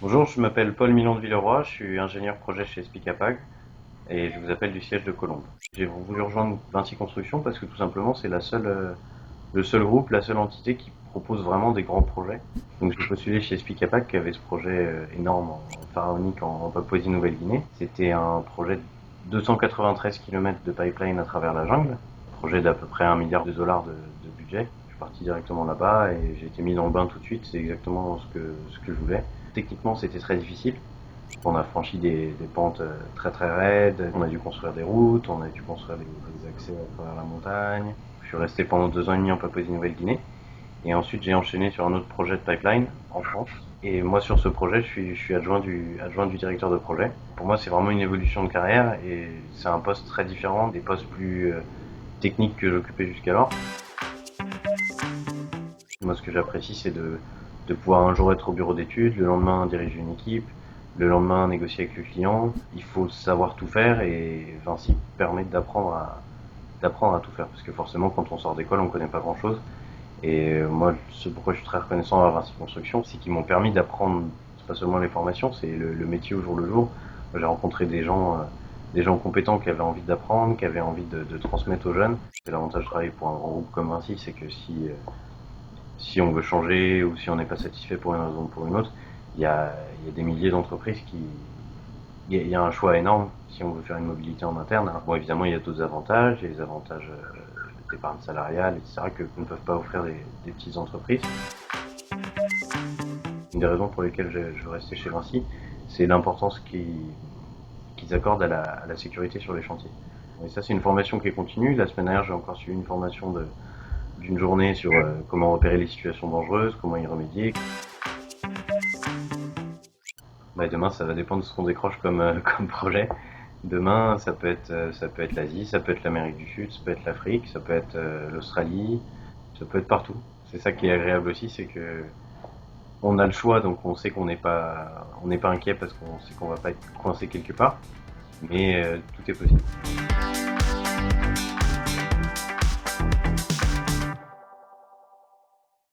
Bonjour, je m'appelle Paul Milon de Villeroy, je suis ingénieur projet chez Spicapag et je vous appelle du siège de Colombes. J'ai voulu rejoindre Vinci Construction parce que tout simplement c'est le seul groupe, la seule entité qui propose vraiment des grands projets. Donc j'ai postulé chez Spicapag qui avait ce projet énorme, pharaonique en Papouasie-Nouvelle-Guinée. C'était un projet de 293 km de pipeline à travers la jungle, projet d'à peu près 1 milliard de dollars de budget. Je suis parti directement là-bas et j'ai été mis dans le bain tout de suite, c'est exactement ce que je voulais. Techniquement, c'était très difficile. On a franchi des pentes très très raides, on a dû construire des routes, on a dû construire des accès à travers la montagne. Je suis resté pendant 2 ans et demi en Papouasie-Nouvelle-Guinée. Et ensuite, j'ai enchaîné sur un autre projet de pipeline en France. Et moi, sur ce projet, je suis adjoint du directeur de projet. Pour moi, c'est vraiment une évolution de carrière et c'est un poste très différent des postes plus techniques que j'occupais jusqu'alors. Moi, ce que j'apprécie, c'est de pouvoir un jour être au bureau d'études, le lendemain diriger une équipe, le lendemain négocier avec le client. Il faut savoir tout faire et Vinci permet d'apprendre à tout faire. Parce que forcément, quand on sort d'école, on connaît pas grand-chose. Et moi, c'est pourquoi je suis très reconnaissant à Vinci Construction, c'est qu'ils m'ont permis d'apprendre, c'est pas seulement les formations, c'est le métier au jour le jour. J'ai rencontré des gens compétents qui avaient envie d'apprendre, qui avaient envie de transmettre aux jeunes. Et l'avantage de travailler pour un grand groupe comme Vinci, c'est que si on veut changer ou si on n'est pas satisfait pour une raison ou pour une autre, il y a des milliers d'entreprises il y a un choix énorme si on veut faire une mobilité en interne. Bon, évidemment, il y a d'autres avantages, il y a les avantages d'épargne salariale, etc., que ne peuvent pas offrir des petites entreprises. Une des raisons pour lesquelles je veux rester chez Vinci, c'est l'importance qu'ils accordent à la sécurité sur les chantiers. Et ça, c'est une formation qui est continue. La semaine dernière, j'ai encore suivi une formation d'une journée sur comment repérer les situations dangereuses, comment y remédier. Bah, demain, ça va dépendre de ce qu'on décroche comme projet. Demain, ça peut être l'Asie, ça peut être l'Amérique du Sud, ça peut être l'Afrique, ça peut être l'Australie, ça peut être partout. C'est ça qui est agréable aussi, c'est que on a le choix, donc on n'est pas inquiet parce qu'on sait qu'on va pas être coincé quelque part, mais tout est possible.